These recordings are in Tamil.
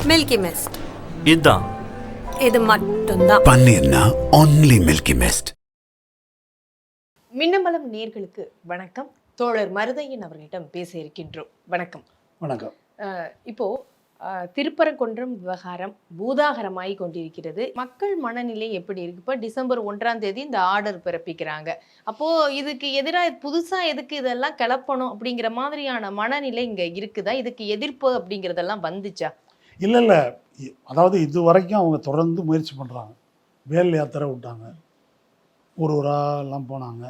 Milky mist. இதுதான் இது மட்டும்தான் பன்னீர்னா only மில்கி மிஸ்ட். மின்னம்பலம் நேர்களுக்கு வணக்கம். தோழர் மருதையன் அவர்களிடம் பேச இருக்கின்றோம். வணக்கம். வணக்கம். இப்போ திருப்பரங்குன்றம் விவகாரம் பூதாகரமாகி கொண்டிருக்கிறது. மக்கள் மனநிலை எப்படி இருக்கு? இப்போ டிசம்பர் 1ஆம் தேதி இந்த ஆர்டர் பிறப்பிக்கிறாங்க. அப்போ இதுக்கு எதிராக புதுசா எதுக்கு இதெல்லாம் கிளப்பணும் அப்படிங்கிற மாதிரியான மனநிலை இங்க இருக்குதா? இதுக்கு எதிர்ப்பு அப்படிங்கிறதெல்லாம் வந்துச்சா? இல்லை, அதாவது இது வரைக்கும் அவங்க தொடர்ந்து முயற்சி பண்ணுறாங்க. வேல் யாத்திரை விட்டாங்க, ஊராக எல்லாம் போனாங்க.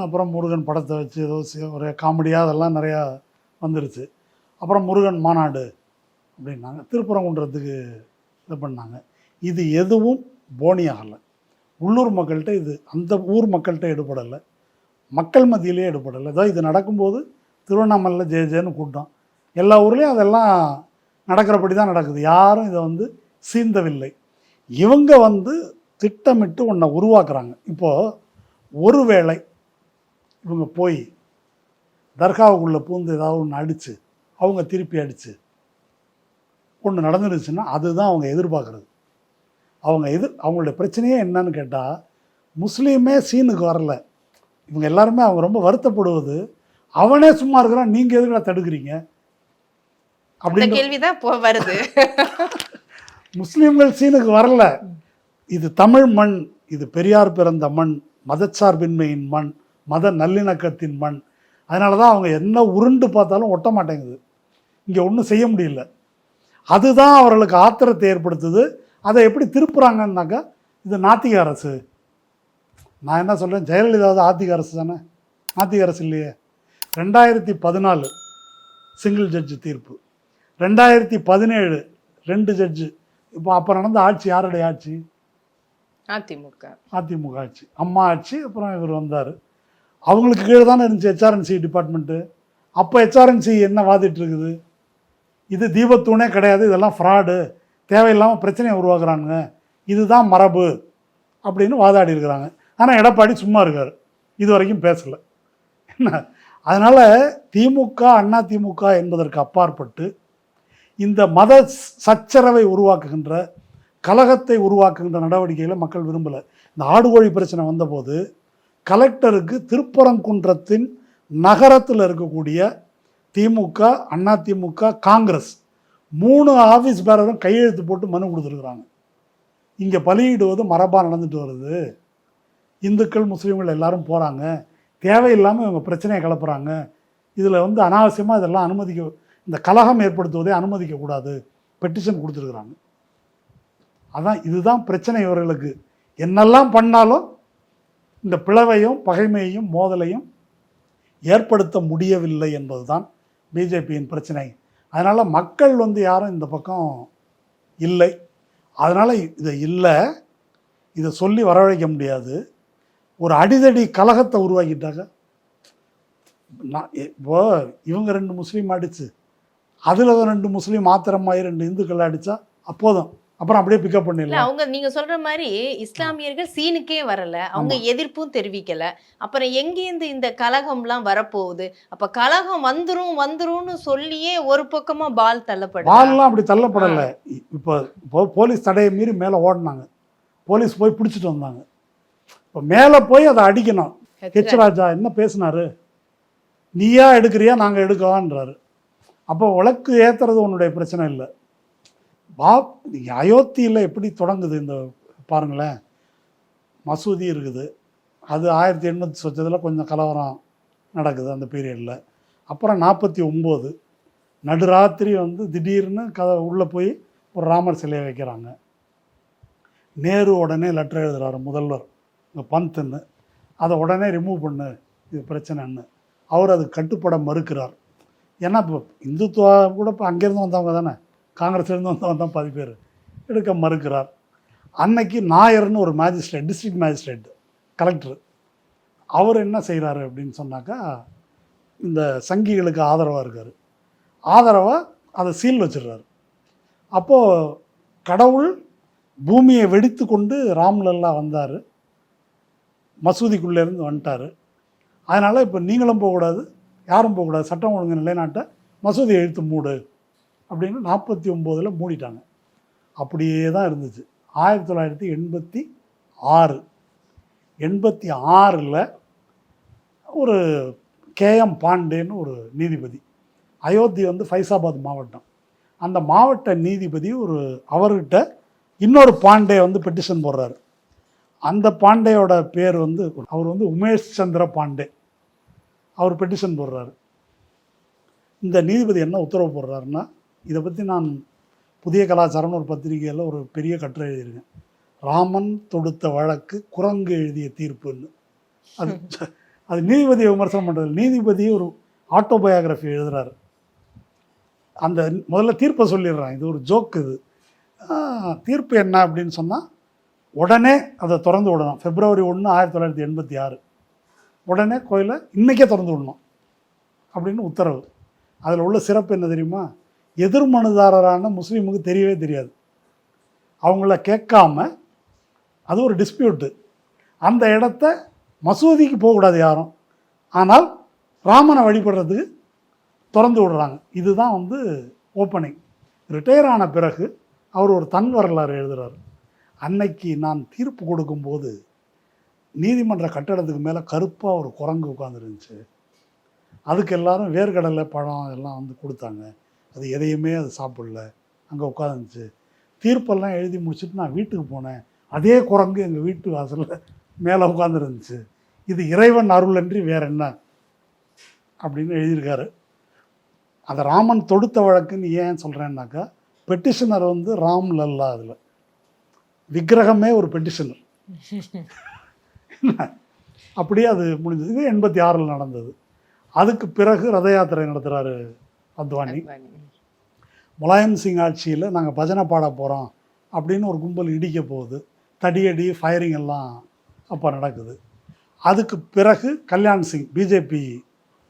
அப்புறம் முருகன் படத்தை வச்சு ஏதோ ஒரு காமெடியாக அதெல்லாம் நிறையா வந்துருச்சு. அப்புறம் முருகன் மாநாடு அப்படின்னாங்க, திருப்பரங்குன்றத்துக்கு இது பண்ணாங்க. இது எதுவும் போனி ஆகலை. உள்ளூர் மக்கள்கிட்ட இது அந்த ஊர் மக்கள்கிட்ட எடுபடலை, மக்கள் மத்தியிலே எடுபடலை. ஏதாவது இது நடக்கும்போது திருவண்ணாமலையில் ஜேன்னு கூட்டம், எல்லா ஊர்லேயும் அதெல்லாம் நடக்கிறபடி தான் நடக்குது. யாரும் இதை சீந்தவில்லை. இவங்க திட்டமிட்டு ஒன்றை உருவாக்குறாங்க. இப்போது ஒருவேளை இவங்க போய் தர்காவுக்குள்ளே பூந்து ஏதாவது ஒன்று அடித்து அவங்க திருப்பி அடித்து ஒன்று நடந்துருச்சுன்னா அதுதான் அவங்க எதிர்பார்க்குறது. அவங்களுடைய பிரச்சனையே என்னன்னு கேட்டால், முஸ்லீமே சீனுக்கு வரல. இவங்க எல்லாருமே அவங்க ரொம்ப வருத்தப்படுவது, அவனே சும்மா இருக்கிறான், நீங்கள் எதுக்குடா தடுக்கிறீங்க அப்படின்னு கேள்விதான் வருது. முஸ்லீம்கள் சீனுக்கு வரல. இது தமிழ் மண், இது பெரியார் பிறந்த மண், மதச்சார்பின்மையின் மண், மத நல்லிணக்கத்தின் மண். அதனால தான் அவங்க என்ன உருண்டு பார்த்தாலும் ஒட்ட மாட்டேங்குது, இங்கே ஒன்றும் செய்ய முடியல. அதுதான் அவர்களுக்கு ஆத்திரத்தை ஏற்படுத்துது. அதை எப்படி திருப்புறாங்கன்னாக்கா, இது நாத்திக அரசு. நான் என்ன சொல்கிறேன், ஜெயலலிதாவது ஆத்திக அரசு தானே? நாத்திக அரசு இல்லையே. 2014 சிங்கிள் ஜட்ஜு தீர்ப்பு, 2017 2 ஜட்ஜு. இப்போ அப்போ நடந்த ஆட்சி யாருடைய ஆட்சி? அதிமுக ஆட்சி, அம்மா ஆட்சி. அப்புறம் இவர் வந்தார். அவங்களுக்கு கீழே தானே இருந்துச்சு ஹெச்ஆர்என்சி டிபார்ட்மெண்ட்டு. அப்போ ஹெச்ஆர்என்சி என்ன வாதிட்டு இருக்குது? இது தீபத்தூணே கிடையாது, இதெல்லாம் ஃப்ராடு, தேவையில்லாமல் பிரச்சனையை உருவாக்குறாங்க, இதுதான் மரபு அப்படின்னு வாதாடி இருக்கிறாங்க. ஆனால் எடப்பாடி சும்மா இருக்கார், இது வரைக்கும் பேசலை. என்ன அதனால் திமுக அண்ணா திமுக என்பதற்கு அப்பாற்பட்டு இந்த மத சச்சரவை உருவாக்குகின்ற, கலகத்தை உருவாக்குகின்ற நடவடிக்கைகளை மக்கள் விரும்பலை. இந்த ஆடுகோழி பிரச்சனை வந்தபோது கலெக்டருக்கு திருப்பரங்குன்றத்தின் நகரத்தில் இருக்கக்கூடிய திமுக, அண்ணா திமுக, காங்கிரஸ் 3 ஆஃபீஸ் பேரரும் கையெழுத்து போட்டு மனு கொடுத்துருக்குறாங்க. இங்கே பலியிடுவது மரபாக நடந்துட்டு வருது, இந்துக்கள் முஸ்லீம்கள் எல்லாரும் போகிறாங்க, தேவையில்லாமல் இவங்க பிரச்சனையை கிளப்புறாங்க, இதில் அனாவசியமாக இதெல்லாம் இந்த கலகம் ஏற்படுத்துவதை அனுமதிக்கக்கூடாது, பெட்டிஷன் கொடுத்துருக்குறாங்க. இதுதான் பிரச்சனை. இவர்களுக்கு என்னெல்லாம் பண்ணாலும் இந்த பிளவையும் பகைமையையும் மோதலையும் ஏற்படுத்த முடியவில்லை என்பது தான் பிஜேபியின் பிரச்சனை. அதனால் மக்கள் யாரும் இந்த பக்கம் இல்லை. அதனால் இதை சொல்லி வரவழைக்க முடியாது. ஒரு அடிதடி கலகத்தை உருவாக்கிட்டாங்க. இப்போ இவங்க 2 முஸ்லீம் அடித்து, அதில் 2 முஸ்லீம் ஆத்திரமாயி 2 இந்துக்கள் அடித்தா அப்போதும் அப்புறம் அப்படியே பிக்கப் பண்ணிடலாம். அவங்க நீங்க சொல்ற மாதிரி இஸ்லாமியர்கள் சீனுக்கே வரல, அவங்க எதிர்ப்பும் தெரிவிக்கல. அப்புறம் எங்கேருந்து இந்த கலகம்லாம் வரப்போகுது? அப்ப கலகம் வந்துரும்னு சொல்லியே ஒரு பக்கமா பால்லாம் அப்படி தள்ளப்படலை. இப்போ போலீஸ் தடையை மீறி மேலே ஓடினாங்க, போலீஸ் போய் பிடிச்சிட்டு வந்தாங்க. இப்போ மேலே போய் அதை அடிக்கணும். ஹெச் ராஜா என்ன பேசினாரு, நீயா எடுக்கிறியா நாங்கள் எடுக்கவான்றாரு. அப்போ வழக்கு ஏற்றுறது உன்னுடைய பிரச்சனை இல்லை. அயோத்தியில் எப்படி தொடங்குது இந்த பாருங்களேன், மசூதி இருக்குது, அது 1800 சொச்சதில் கொஞ்சம் கலவரம் நடக்குது அந்த பீரியடில். அப்புறம் 49 நடுராத்திரி திடீர்னு உள்ளே போய் ஒரு ராமர் சிலையை வைக்கிறாங்க. நேரு உடனே லெட்டர் எழுதுகிறாரு முதல்வர் பந்த்ன்னு, அதை உடனே ரிமூவ் பண்ணு, இது பிரச்சனைன்னு. அவர் அது கட்டுப்பட மறுக்கிறார். ஏன்னா இப்போ இந்துத்துவா கூட இப்போ அங்கேருந்து வந்தவங்க தானே, காங்கிரஸ்லேருந்து வந்தவங்க தான் 10 பேர், எடுக்க மறுக்கிறார். அன்னைக்கு நாயர்னு ஒரு மேஜிஸ்ட்ரேட், டிஸ்ட்ரிக்ட் மேஜிஸ்ட்ரேட் கலெக்டர், அவர் என்ன செய்கிறாரு அப்படின்னு சொன்னாக்கா, இந்த சங்கிகளுக்கு ஆதரவாக இருக்கார், ஆதரவாக அதை சீல் வச்சிடுறாரு. அப்போது கடவுள் பூமியை வெடித்து கொண்டு ராம்லல்லா வந்தார், மசூதிக்குள்ளேருந்து வந்துட்டார். அதனால் இப்போ நீங்களும் போகக்கூடாது, யாரும் போகக்கூடாது, சட்டம் ஒழுங்கு நிலைநாட்ட மசூதியை இழுத்து மூடு அப்படின்னு 49 மூடிட்டாங்க. அப்படியே தான் இருந்துச்சு. 1986 86ல் ஒரு கேஎம் பாண்டேன்னு ஒரு நீதிபதி, அயோத்தி வந்து ஃபைசாபாத் மாவட்டம், அந்த மாவட்ட நீதிபதி அவர்கிட்ட இன்னொரு பாண்டே வந்து பெட்டிஷன் போடுறாரு. அந்த பாண்டேயோட பேர் வந்து அவர் வந்து உமேஷ் சந்திர பாண்டே. அவர் பெட்டிஷன் போடுறாரு. இந்த நீதிபதி என்ன உத்தரவு போடுறாருன்னா, இதை பற்றி நான் புதிய கலாச்சாரம்னு ஒரு பத்திரிகையில் ஒரு பெரிய கட்டுரை எழுதியிருக்கேன். ராமன் தொடுத்த வழக்கு குரங்கு எழுதிய தீர்ப்புன்னு. அது நீதிபதியை விமர்சனம் பண்ணுறது. நீதிபதி ஒரு ஆட்டோபயோகிராஃபி எழுதுறாரு. அந்த முதல்ல தீர்ப்பை சொல்லிடுறான், இது ஒரு ஜோக்கு. இது தீர்ப்பு என்ன அப்படின்னு சொன்னால் உடனே அதை திறந்து விடணும். February 1, 1986 உடனே கோயிலை இன்றைக்கே திறந்து விடணும் அப்படின்னு உத்தரவு. அதில் உள்ள சிறப்பு என்ன தெரியுமா? எதிர்மனுதாரரான முஸ்லீமுக்கு தெரியவே தெரியாது. அவங்கள கேட்காம, அது ஒரு டிஸ்பியூட்டு, அந்த இடத்த மசூதிக்கு போகக்கூடாது யாரும், ஆனால் ராமனை வழிபடுறதுக்கு திறந்து விடுறாங்க. இதுதான் வந்து ஓப்பனிங். ரிட்டையர் ஆன பிறகு அவர் ஒரு தன் வரலாறு எழுதுகிறார். அன்னைக்கு நான் தீர்ப்பு கொடுக்கும்போது நீதிமன்ற கட்டடத்துக்கு மேலே கருப்பாக ஒரு குரங்கு உட்காந்துருந்துச்சு. அதுக்கு எல்லாரும் வேர்க்கடலை பழம் எல்லாம் வந்து கொடுத்தாங்க. அது எதையுமே அது சாப்பிடல, அங்கே உட்காந்துருந்துச்சு. தீர்ப்பெல்லாம் எழுதி முடிச்சுட்டு நான் வீட்டுக்கு போனேன், அதே குரங்கு எங்கள் வீட்டு வாசலில் மேலே உட்காந்துருந்துச்சு. இது இறைவன் அருளன்றி வேற என்ன அப்படின்னு எழுதியிருக்காரு. அந்த ராமன் தொடுத்த வழக்குன்னு ஏன் சொல்கிறேன்னாக்கா, பெட்டிஷனர் வந்து ராம் லல்லா, அதில் விக்கிரகமே ஒரு பெட்டிஷனர். அப்படியே அது முடிஞ்சது. இது 86ல் நடந்தது. அதுக்கு பிறகு ரத யாத்திரை நடத்துகிறாரு அத்வானி. முலாயம் சிங் ஆட்சியில் நாங்கள் பஜனை பாட போகிறோம் அப்படின்னு ஒரு கும்பல் இடிக்க போகுது. தடியடி, ஃபயரிங் எல்லாம் அப்போ நடக்குது. அதுக்கு பிறகு கல்யாண் சிங் பிஜேபி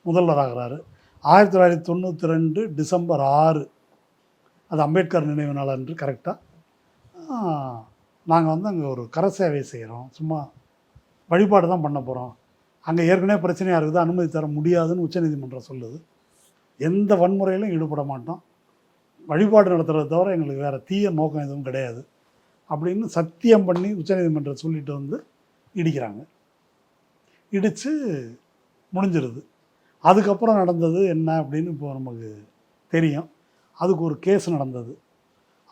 முதல்வராகிறாரு. 1992 டிசம்பர் 6, அது அம்பேத்கர் நினைவு நாள் அன்று கரெக்டாக நாங்கள் வந்து அங்கே ஒரு கர சேவை செய்கிறோம், சும்மா வழிபாடு தான் பண்ண போகிறோம். அங்கே ஏற்கனவே பிரச்சனையாக இருக்குது, அனுமதி தர முடியாதுன்னு உச்சநீதிமன்றம் சொல்லுது. எந்த வன்முறையிலும் ஈடுபட மாட்டோம், வழிபாடு நடத்துகிறத தவிர எங்களுக்கு வேறு தீய நோக்கம் எதுவும் கிடையாது அப்படின்னு சத்தியம் பண்ணி உச்சநீதிமன்றம் சொல்லிட்டு வந்து இடிக்கிறாங்க. இடித்து முடிஞ்சிருது. அதுக்கப்புறம் நடந்தது என்ன அப்படின்னு இப்போ நமக்கு தெரியும். அதுக்கு ஒரு கேஸ் நடந்தது.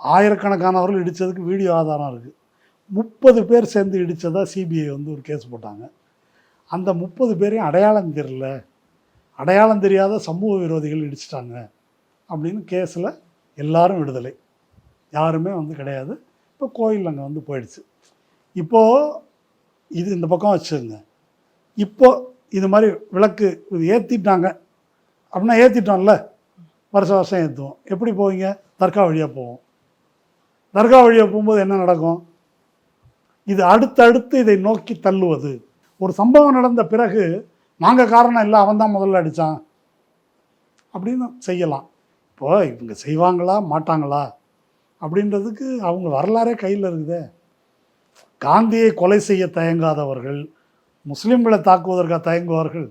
ஆயிரக்கணக்கானவர்கள் இடித்ததுக்கு வீடியோ ஆதாரம் இருக்குது. 30 பேர் சேர்ந்து இடித்ததாக சிபிஐ வந்து ஒரு கேஸ் போட்டாங்க. அந்த 30 பேரையும் அடையாளம் தெரியல, அடையாளம் தெரியாத சமூக விரோதிகள் இடிச்சிட்டாங்க அப்படின்னு கேஸில் எல்லாரும் விடுதலை, யாருமே வந்து கிடையாது. இப்போ கோயில் அங்கே வந்து போயிடுச்சு. இப்போது இது இந்த பக்கம் வச்சுங்க. இப்போது இது மாதிரி விளக்கு இது ஏற்றிட்டாங்க அப்படின்னா, ஏற்றிட்டோம்ல, வருஷம் வருஷம் ஏற்றுவோம். எப்படி போவீங்க? தர்கா வழியாக போவோம். தர்கா வழியாக போகும்போது என்ன நடக்கும்? இது அடுத்தடுத்து இதை நோக்கி தள்ளுவது. ஒரு சம்பவம் நடந்த பிறகு நாங்கள் காரணம் இல்லை, அவன் தான் முதல்ல அடித்தான் அப்படின்னு செய்யலாம். இப்போ இவங்க செய்வாங்களா மாட்டாங்களா அப்படின்றதுக்கு அவங்க வரலாறே கையில் இருக்குதே. காந்தியை கொலை செய்ய தயங்காதவர்கள் முஸ்லீம்களை தாக்குவதற்காக தயங்குவார்கள்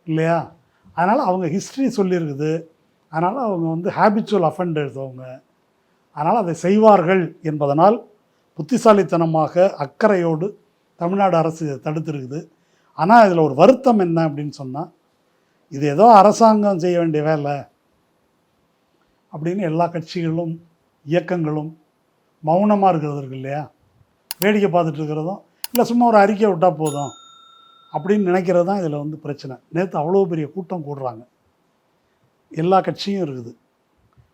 இல்லையா? அதனால் அவங்க ஹிஸ்ட்ரி சொல்லியிருக்குது. அதனால் அவங்க வந்து ஹேபிச்சுவல் அஃபெண்டர்ஸ் அவங்க. அதனால் அதை செய்வார்கள் என்பதனால் புத்திசாலித்தனமாக அக்கறையோடு தமிழ்நாடு அரசு தடுத்துருக்குது. ஆனால் இதில் ஒரு வருத்தம் என்ன அப்படின்னு சொன்னால், இது ஏதோ அரசாங்கம் செய்ய வேண்டிய வேலை அப்படின்னு எல்லா கட்சிகளும் இயக்கங்களும் மௌனமாக இருக்கிறது இருக்கு இல்லையா? வேடிக்கை பார்த்துட்டு இருக்கிறதும் இல்லை, சும்மா ஒரு அறிக்கை விட்டால் போதும் அப்படின்னு நினைக்கிறது தான் இதில் வந்து பிரச்சனை. நேற்று அவ்வளோ பெரிய கூட்டம் கூடுறாங்க, எல்லா கட்சியும் இருக்குது.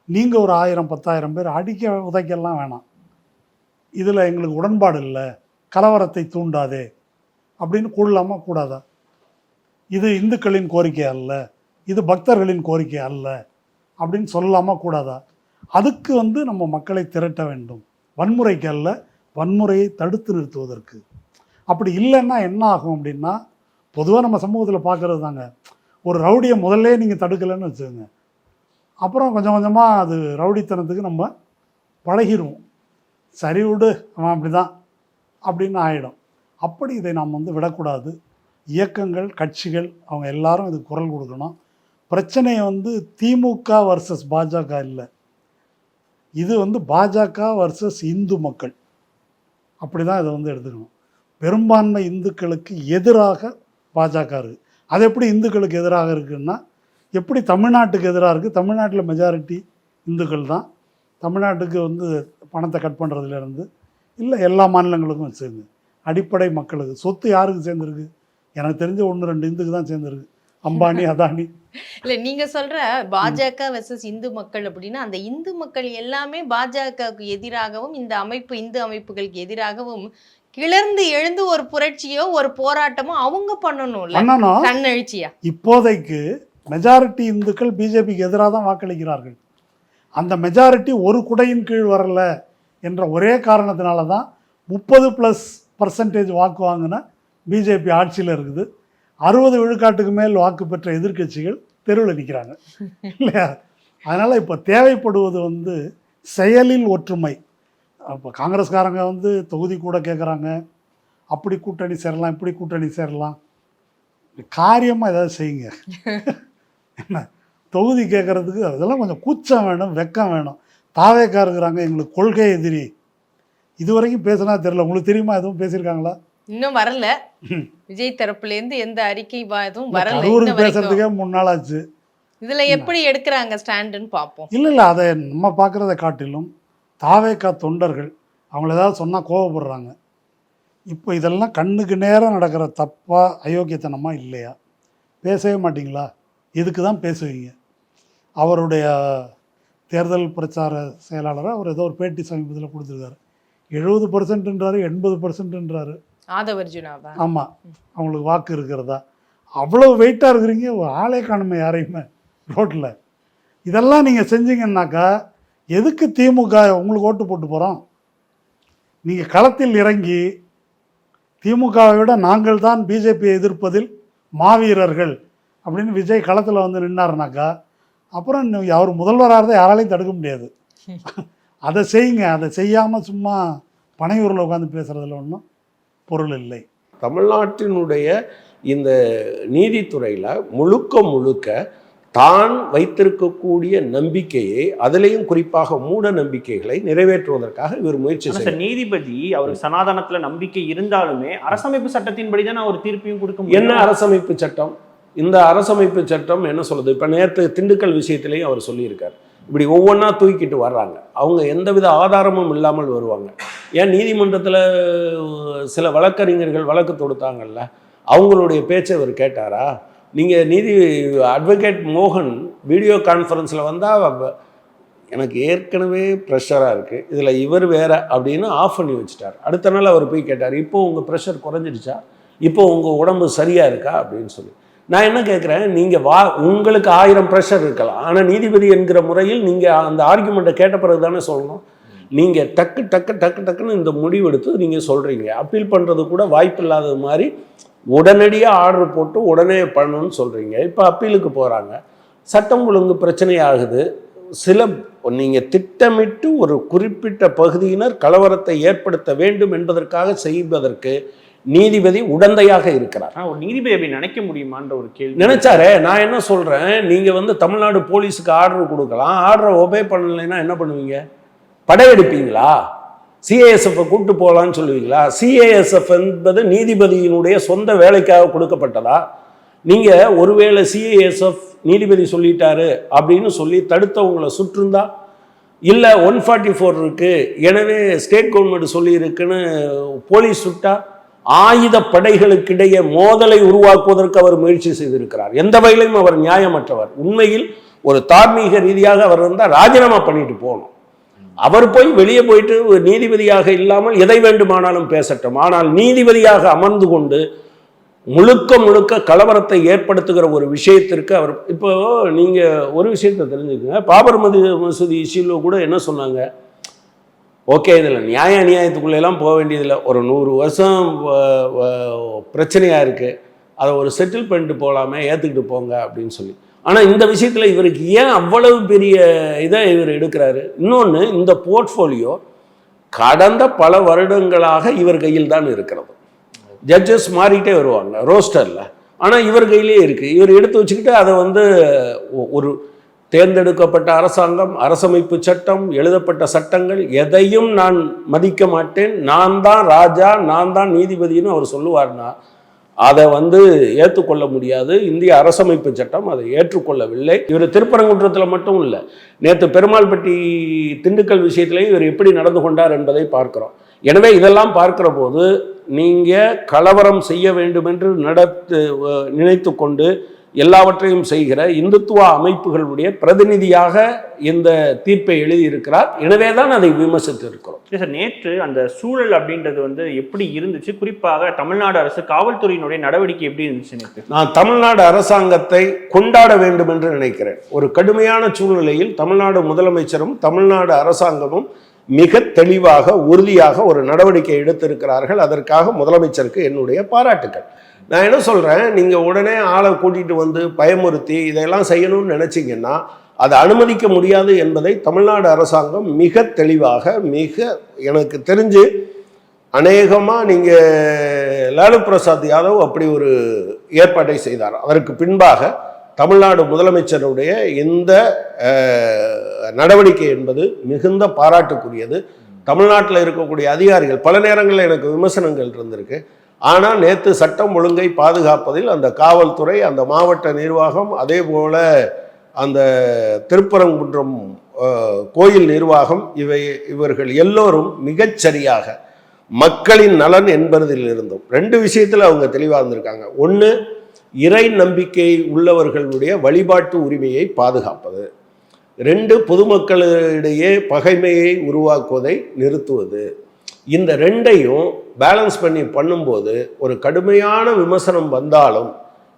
நீங்கள் ஒரு 1000-10,000 பேர் அடிக்க உதைக்கலாம் வேணாம், இதில் எங்களுக்கு உடன்பாடு இல்லை, கலவரத்தை தூண்டாதே அப்படின்னு கூடலாமா கூடாதா? இது இந்துக்களின் கோரிக்கை அல்ல, இது பக்தர்களின் கோரிக்கை அல்ல அப்படின்னு சொல்லலாமா கூடாதா? அதுக்கு வந்து நம்ம மக்களை திரட்ட வேண்டும், வன்முறைக்கு அல்ல, வன்முறையை தடுத்து நிறுத்துவதற்கு. அப்படி இல்லைன்னா என்ன ஆகும் அப்படின்னா, பொதுவாக நம்ம சமூகத்தில் பார்க்குறது தாங்க, ஒரு ரவுடியை முதல்ல நீங்கள் தடுக்கலைன்னு வச்சுக்கோங்க, அப்புறம் கொஞ்சம் கொஞ்சமாக அது ரவுடித்தனத்துக்கு நம்ம பழகிடுவோம். சரி விடு, அவன் அப்படி தான் அப்படின்னு ஆகிடும். அப்படி இதை நாம் வந்து விடக்கூடாது. இயக்கங்கள், கட்சிகள் அவங்க எல்லாரும் இதுக்கு குரல் கொடுக்கணும். பிரச்சனையை வந்து திமுக வர்சஸ் பாஜக இல்லை, இது வந்து பாஜக வர்சஸ் இந்து மக்கள், அப்படி தான் இதை வந்து எடுத்துக்கணும். பெரும்பான்மை இந்துக்களுக்கு எதிராக பாஜக இருக்குது. அது எப்படி இந்துக்களுக்கு எதிராக இருக்குன்னா, எப்படி தமிழ்நாட்டுக்கு எதிராக இருக்குது? தமிழ்நாட்டில் மெஜாரிட்டி இந்துக்கள் தான். தமிழ்நாட்டுக்கு வந்து பணத்தை கட் பண்ணுறதுலேருந்து இல்லை எல்லா மாநிலங்களுக்கும் சேர்ந்து அடிப்படை மக்களுக்கு சொத்து யாருக்கு சேர்ந்துருக்கு? எனக்கு தெரிஞ்ச 1-2 இந்துக்கு தான் சேர்ந்துருக்கு, அம்பானி அதானி. இல்ல நீங்க சொல்ற பாஜக வெர்சஸ் இந்து மக்கள் அப்படின்னா அந்த இந்து மக்கள் எல்லாமே பாஜகவுக்கு எதிராகவும் இந்த இந்து அமைப்புகளுக்கு எதிராகவும் கிளர்ந்து எழுந்து ஒரு புரட்சியோ ஒரு போராட்டமோ அவங்க பண்ணணும்ல, தன்னெழுச்சியா. இப்போதைக்கு மெஜாரிட்டி இந்துக்கள் பிஜேபிக்கு எதிராக தான் வாக்களிக்கிறார்கள். அந்த மெஜாரிட்டி ஒரு குடையின் கீழ் வரல என்ற ஒரே காரணத்தினால தான் 30+% வாக்கு வாங்கின பிஜேபி ஆட்சியில் இருக்குது. 60 விழுக்காட்டுக்கு மேல் வாக்கு பெற்ற எதிர்க்கட்சிகள் தெருவில் நிற்கிறாங்க இல்லையா? அதனால் இப்போ தேவைப்படுவது வந்து செயலில் ஒற்றுமை. இப்போ காங்கிரஸ்காரங்க வந்து தொகுதி கூட கேட்குறாங்க, அப்படி கூட்டணி சேரலாம் இப்படி கூட்டணி சேரலாம், காரியமாக ஏதாவது செய்யுங்க. என்ன தொகுதி கேட்குறதுக்கு அதெல்லாம் கொஞ்சம் கூச்சம் வேணும், வெக்கம் வேணும். தாவேக்கா இருக்கிறாங்க எங்களுக்கு கொள்கை எதிரி, இதுவரைக்கும் பேசினா தெரியல. உங்களுக்கு தெரியுமா எதுவும் பேசியிருக்காங்களா? இன்னும் வரல. விஜய் தரப்புலேருந்து எந்த அறிக்கை எதுவும் வரல. பேசுறதுக்கே 3 நாள் ஆச்சு. இதுல எப்படி எடுக்கிறாங்க ஸ்டாண்டுன்னு பார்ப்போம். இல்லை அதை நம்ம பார்க்குறத காட்டிலும் தாவேக்கா தொண்டர்கள் அவங்கள ஏதாவது சொன்னால் கோவப்படுறாங்க. இப்போ இதெல்லாம் கண்ணுக்கு நேரம் நடக்கிற தப்பா அயோக்கியத்தனமா இல்லையா? பேசவே மாட்டிங்களா? எதுக்கு தான் பேசுவீங்க? அவருடைய தேர்தல் பிரச்சார செயலாளராக அவர் ஏதோ ஒரு பேட்டி சமீபத்தில் கொடுத்துருக்காரு. 70%ன்றாரு, 80%ன்றாரு. ஆதவர்ஜுனாவா? ஆமாம், அவங்களுக்கு வாக்கு இருக்கிறதா? அவ்வளோ வெயிட்டாக இருக்கிறீங்க, ஆளே காணுமே யாரையுமே ரோட்டில். இதெல்லாம் நீங்கள் செஞ்சீங்கன்னாக்கா எதுக்கு திமுக உங்களுக்கு ஓட்டு போட்டு போகிறோம்? நீங்கள் களத்தில் இறங்கி திமுகவை விட நாங்கள் தான் பிஜேபியை எதிர்ப்பதில் மாவீரர்கள் அப்படின்னு விஜய் களத்தில் வந்து நின்னாருனாக்கா அப்புறம் அவர் முதல்வராக இருந்தால் யாராலையும் தடுக்க முடியாது. அதை செய்யுங்க. அதை செய்யாமல் சும்மா பனையூரில் உட்காந்து பேசுகிறதுல ஒன்றும் பொருள் இல்லை. தமிழ்நாட்டினுடைய இந்த நீதித்துறையில் முழுக்க தான் வைத்திருக்கக்கூடிய நம்பிக்கையை, அதிலையும் குறிப்பாக மூட நம்பிக்கைகளை நிறைவேற்றுவதற்காக இவர் முயற்சி செய்தார். நீதிபதி அவருக்கு சனாதனத்துல நம்பிக்கை இருந்தாலுமே அரசமைப்பு சட்டத்தின்படி தான் ஒரு தீர்ப்பையும் கொடுக்க முடியும். என்ன அரசமைப்பு சட்டம்? இந்த அரசமைப்பு சட்டம் என்ன சொல்லுது? இப்போ நேற்று திண்டுக்கல் விஷயத்திலையும் அவர் சொல்லியிருக்கார். இப்படி ஒவ்வொன்றா தூக்கிட்டு வர்றாங்க, அவங்க எந்தவித ஆதாரமும் இல்லாமல் வருவாங்க. ஏன் நீதிமன்றத்தில் சில வழக்கறிஞர்கள் வழக்கு தொடுத்தாங்கல்ல, அவங்களுடைய பேச்சை அவர் கேட்டாரா? நீங்கள் அட்வொகேட் மோகன் வீடியோ கான்ஃபரன்ஸில் வந்தால் எனக்கு ஏற்கனவே ப்ரெஷராக இருக்குது, இதில் இவர் வேற அப்படின்னு ஆஃப் பண்ணி வச்சுட்டார். அடுத்த நாள் அவர் போய் கேட்டார், இப்போது உங்கள் ப்ரெஷர் குறைஞ்சிடுச்சா, இப்போது உங்கள் உடம்பு சரியாக இருக்கா அப்படின்னு சொல்லி. நான் என்ன கேட்குறேன், நீங்கள் உங்களுக்கு 1000 ப்ரெஷர் இருக்கலாம், ஆனால் நீதிபதி என்கிற முறையில் நீங்கள் அந்த ஆர்குமெண்ட்டை கேட்ட பிறகு தானே சொல்லணும். நீங்கள் டக்குன்னு இந்த முடிவெடுத்து நீங்கள் சொல்கிறீங்க. அப்பீல் பண்ணுறது கூட வாய்ப்பு இல்லாத மாதிரி உடனடியாக ஆர்டர் போட்டு உடனே பண்ணணும்னு சொல்கிறீங்க. இப்போ அப்பீலுக்கு போகிறாங்க, சட்டம் ஒழுங்கு பிரச்சனையாகுது. நீங்கள் திட்டமிட்டு ஒரு குறிப்பிட்ட பகுதியினர் கலவரத்தை ஏற்படுத்த வேண்டும் என்பதற்காக செய்வதற்கு நீதிபதி உடந்தையாக இருக்கிறார். ஒரு நீதிபதி அப்படி நினைக்க முடியுமான்ற ஒரு கேள்வி நினைச்சாரே. நான் என்ன சொல்கிறேன், நீங்கள் வந்து தமிழ்நாடு போலீஸுக்கு ஆர்டர் கொடுக்கலாம், ஆர்டரை ஒபே பண்ணலைன்னா என்ன பண்ணுவீங்க? படையெடுப்பீங்களா? சிஏஎஸ்எஃப் கூட்டு போகலான்னு சொல்லுவீங்களா? சிஏஎஸ்எஃப் என்பது நீதிபதியினுடைய சொந்த வேலைக்காக கொடுக்கப்பட்டதா? நீங்கள் ஒருவேளை சிஏஎஸ்எஃப் நீதிபதி சொல்லிட்டாரு அப்படின்னு சொல்லி தடுத்தவங்களை சுற்றிருந்தா, இல்லை 144 இருக்கு எனவே ஸ்டேட் கவர்மெண்ட் சொல்லியிருக்குன்னு போலீஸ் சுட்டா, ஆயுத படைகளுக்கிடையே மோதலை உருவாக்குவதற்கு அவர் முயற்சி செய்திருக்கிறார். எந்த வகையிலும் அவர் நியாயமற்றவர். உண்மையில் ஒரு தார்மீக ரீதியாக அவர் இருந்தால் ராஜினாமா பண்ணிட்டு போகணும். அவர் போய் வெளியே போயிட்டு நீதிபதியாக இல்லாமல் எதை வேண்டுமானாலும் பேசட்டும், ஆனால் நீதிபதியாக அமர்ந்து கொண்டு முழுக்க கலவரத்தை ஏற்படுத்துகிற ஒரு விஷயத்திற்கு அவர் இப்போ நீங்கள் ஒரு விஷயத்தை தெரிஞ்சுக்கங்க. பாபர் மசூதி இஷ்யூவில் கூட என்ன சொன்னாங்க, ஓகே இதில் அநியாயத்துக்குள்ளெல்லாம் போக வேண்டியதில்லை, ஒரு 100 வருஷம் பிரச்சனையாக இருக்குது, அதை ஒரு செட்டில் பண்ணிட்டு போகலாமே, ஏற்றுக்கிட்டு போங்க அப்படின்னு சொல்லி. ஆனால் இந்த விஷயத்தில் இவருக்கு ஏன் அவ்வளவு பெரிய இதை இவர் எடுக்கிறாரு? இன்னொன்று, இந்த போர்ட்ஃபோலியோ கடந்த பல வருடங்களாக இவர் கையில் தான் இருக்கிறது. ஜட்ஜஸ் மாறிக்கிட்டே வருவாங்க ரோஸ்டரில், ஆனால் இவர் கையிலே இருக்குது. இவர் எடுத்து வச்சுக்கிட்டு அதை வந்து ஒரு தேர்ந்தெடுக்கப்பட்ட அரசாங்கம், அரசமைப்பு சட்டம், எழுதப்பட்ட சட்டங்கள் எதையும் நான் மதிக்க மாட்டேன், நான் தான் ராஜா, நான் தான் நீதிபதினு அவர் சொல்லுவார்னா அதை ஏற்றுக்கொள்ள முடியாது. இந்திய அரசமைப்பு சட்டம் அதை ஏற்றுக்கொள்ளவில்லை. இவர் திருப்பரங்குன்றத்தில் மட்டும் இல்லை, நேற்று பெருமாள்பட்டி திண்டுக்கல் விஷயத்திலையும் இவர் எப்படி நடந்து கொண்டார் என்பதை பார்க்கிறோம். எனவே இதெல்லாம் பார்க்கிற போது நீங்கள் கலவரம் செய்ய வேண்டும் என்று நினைத்து கொண்டு எல்லாவற்றையும் செய்கிற இந்துத்துவ அமைப்புகளுடைய பிரதிநிதியாக இந்த தீர்ப்பை எழுதியிருக்கிறார். எனவே தான் அதை விமர்சித்து இருக்கிறோம். சார், நேற்று அந்த சூழல் அப்படின்றது எப்படி இருந்துச்சு? குறிப்பாக தமிழ்நாடு அரசு காவல்துறையினுடைய நடவடிக்கை எப்படி இருந்துச்சு நேற்று? நான் தமிழ்நாடு அரசாங்கத்தை கொண்டாட வேண்டும் என்று நினைக்கிறேன். ஒரு கடுமையான சூழ்நிலையில் தமிழ்நாடு முதலமைச்சரும் தமிழ்நாடு அரசாங்கமும் மிக தெளிவாக, உறுதியாக ஒரு நடவடிக்கை எடுத்திருக்கிறார்கள். அதற்காக முதலமைச்சருக்கு என்னுடைய பாராட்டுக்கள். நான் என்ன சொல்கிறேன், நீங்கள் உடனே ஆளை கூட்டிகிட்டு பயமுறுத்தி இதெல்லாம் செய்யணும்னு நினச்சிங்கன்னா அதை அனுமதிக்க முடியாது என்பதை தமிழ்நாடு அரசாங்கம் மிக தெளிவாக, எனக்கு தெரிஞ்சு அநேகமாக நீங்கள் லாலு பிரசாத் யாதவ் அப்படி ஒரு ஏற்பாட்டை செய்தார். அதற்கு பின்பாக தமிழ்நாடு முதலமைச்சருடைய இந்த நடவடிக்கை என்பது மிகுந்த பாராட்டுக்குரியது. தமிழ்நாட்டில் இருக்கக்கூடிய அதிகாரிகள் பல நேரங்களில் எனக்கு விமர்சனங்கள் இருந்திருக்கு. ஆனால் நேற்று சட்டம் ஒழுங்கை பாதுகாப்பதில் அந்த காவல்துறை, அந்த மாவட்ட நிர்வாகம், அதே போல அந்த திருப்பரங்குன்றம் கோயில் நிர்வாகம், இவர்கள் எல்லோரும் மிகச்சரியாக மக்களின் நலன் என்பதில் இருந்தும் 2 விஷயத்தில் அவங்க தெளிவாக இருந்திருக்காங்க. ஒன்று, இறை நம்பிக்கை உள்ளவர்களுடைய வழிபாட்டு உரிமையை பாதுகாப்பது. 2, பொதுமக்களிடையே பகைமையை உருவாக்குவதை நிறுத்துவது. இந்த 2ஐயும் பேலன்ஸ் பண்ணும்போது ஒரு கடுமையான விமர்சனம் வந்தாலும்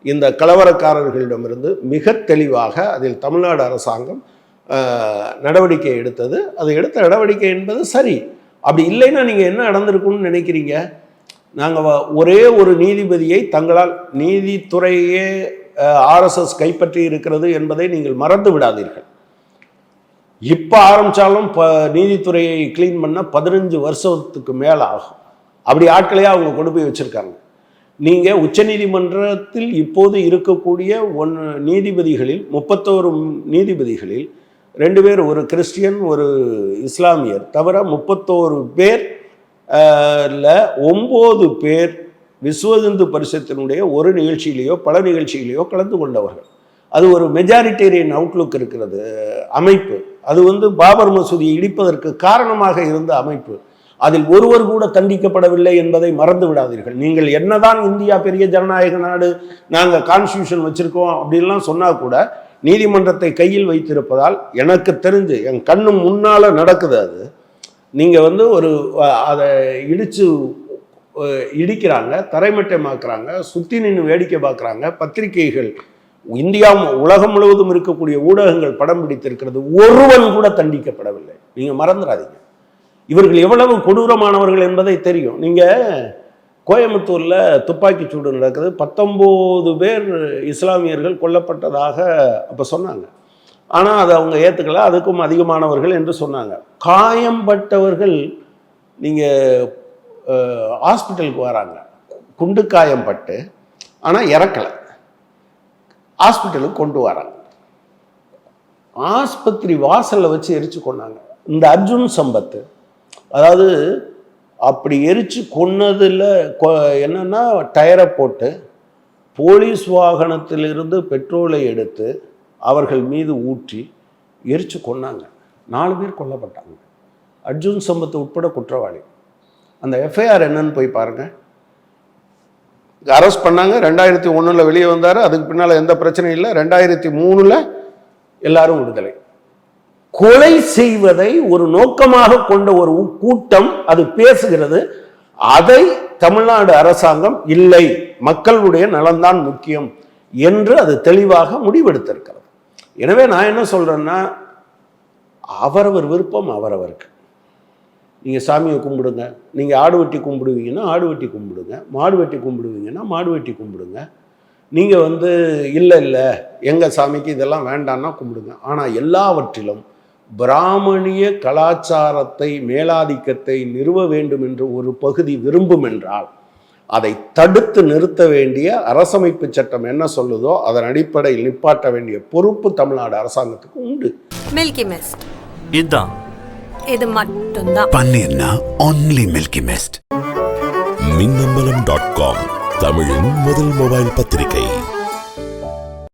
இந்த கலவரக்காரர்களிடமிருந்து மிக தெளிவாக அதில் தமிழ்நாடு அரசாங்கம் நடவடிக்கை எடுத்தது. அது எடுத்த நடவடிக்கை என்பது சரி. அப்படி இல்லைன்னா நீங்கள் என்ன நடந்திருக்குன்னு நினைக்கிறீங்க? நாங்கள் ஒரே ஒரு நீதிபதியை தங்களால், நீதித்துறையே RSS கைப்பற்றி இருக்கிறது என்பதை நீங்கள் மறந்து விடாதீர்கள். இப்போ ஆரம்பித்தாலும் நீதித்துறையை கிளீன் பண்ண 15 வருஷத்துக்கு மேலே ஆகும். அப்படி ஆட்களையே அவங்க கொண்டு போய் வச்சுருக்காங்க. நீங்கள் உச்சநீதிமன்றத்தில் இப்போது இருக்கக்கூடிய நீதிபதிகளில் 31 நீதிபதிகளில் 2 பேர், ஒரு கிறிஸ்டியன் ஒரு இஸ்லாமியர் தவிர 31 பேர் 9 பேர் விஸ்வ இந்து பரிஷத்தினுடைய ஒரு நிகழ்ச்சியிலேயோ பல நிகழ்ச்சியிலேயோ கலந்து கொண்டவர்கள். அது ஒரு மெஜாரிட்டேரியன் அவுட்லுக் இருக்கிறது அமைப்பு. அது பாபர் மசூதியை இடிப்பதற்கு காரணமாக இருந்த அமைப்பு. அதில் ஒருவர் கூட தண்டிக்கப்படவில்லை என்பதை மறந்து விடாதீர்கள். நீங்கள் என்னதான் இந்தியா பெரிய ஜனநாயக நாடு, நாங்கள் கான்ஸ்டியூஷன் வச்சிருக்கோம் அப்படின்லாம் சொன்னால் கூட நீதிமன்றத்தை கையில் வைத்திருப்பதால் எனக்கு தெரிஞ்சு என் கண்ணு முன்னால் நடக்குது. அது நீங்கள் அதை இடிக்கிறாங்க, தரைமட்டமாக்குறாங்க, சுற்றி நின்று வேடிக்கை பார்க்குறாங்க. பத்திரிகைகள், இந்தியா உலகம் முழுவதும் இருக்கக்கூடிய ஊடகங்கள் படம் பிடித்திருக்கிறது. ஒருவன் கூட தண்டிக்கப்படவில்லை. நீங்கள் மறந்துடாதீங்க. இவர்கள் எவ்வளவு கொடூரமானவர்கள் என்பதை தெரியும். நீங்கள் கோயம்புத்தூரில் துப்பாக்கிச்சூடு நடக்குது, 19 பேர் இஸ்லாமியர்கள் கொல்லப்பட்டதாக அப்போ சொன்னாங்க. ஆனால் அதை அவங்க ஏற்றுக்கல, அதுக்கும் அதிகமானவர்கள் என்று சொன்னாங்க. காயம்பட்டவர்கள் நீங்கள் ஹாஸ்பிட்டலுக்கு வராங்க, குண்டு காயம்பட்டு, ஆனால் இறக்கலை, ஹாஸ்பிட்டலுக்கு கொண்டு வராங்க. ஆஸ்பத்திரி வாசலில் வச்சு எரிச்சு கொண்டாங்க. இந்த அர்ஜுன் சம்பத்து, அதாவது அப்படி எரிச்சு கொன்னதில் என்னன்னா, டயரை போட்டு போலீஸ் வாகனத்திலிருந்து பெட்ரோலை எடுத்து அவர்கள் மீது ஊற்றி எரிச்சு கொன்னாங்க. 4 பேர் கொல்லப்பட்டாங்க. அர்ஜுன் சம்பத்து உட்பட குற்றவாளி. அந்த எஃப்ஐஆர் என்னன்னு போய் பாருங்கள். அரெஸ்ட் பண்ணாங்க, 2001 வெளியே வந்தார். அதுக்கு பின்னால் எந்த பிரச்சனையும் இல்லை. 2003 எல்லாரும் விடுதலை. கொலை செய்வதை ஒரு நோக்கமாக கொண்ட ஒரு கூட்டம் அது பேசுகிறது. அதை தமிழ்நாடு அரசாங்கம் இல்லை, மக்களுடைய நலன்தான் முக்கியம் என்று அது தெளிவாக முடிவெடுத்திருக்கிறது. எனவே நான் என்ன சொல்றேன்னா, அவரவர் விருப்பம் அவரவருக்கு. நீங்கள் சாமியை கும்பிடுங்க, நீங்கள் ஆடு வெட்டி கும்பிடுவீங்கன்னா ஆடு வெட்டி கும்பிடுங்க, மாடு வெட்டி கும்பிடுவீங்கன்னா மாடு வெட்டி கும்பிடுங்க. நீங்கள் இல்லை எங்கள் சாமிக்கு இதெல்லாம் வேண்டான்னா கும்பிடுங்க. ஆனால் எல்லாவற்றிலும் பிராமணிய கலாச்சாரத்தை, மேலாதிக்கத்தை நிறுவ வேண்டும் என்று ஒரு பகுதி விரும்பும் என்றால் அதை தடுத்து நிறுத்த வேண்டிய அரசமைப்பு சட்டம் என்ன சொல்லுதோ அதன் அடிப்படையில் நிப்பாட்ட வேண்டிய பொறுப்பு தமிழ்நாடு அரசாங்கத்துக்கு உண்டு. மில்கி மிஸ்ட் இதான் இது மட்டும்தான். பன்னீர்னா only Milky Mist. மின்னம்பலம்.com தமிழின் முதல் மொபைல் பத்திரிகை.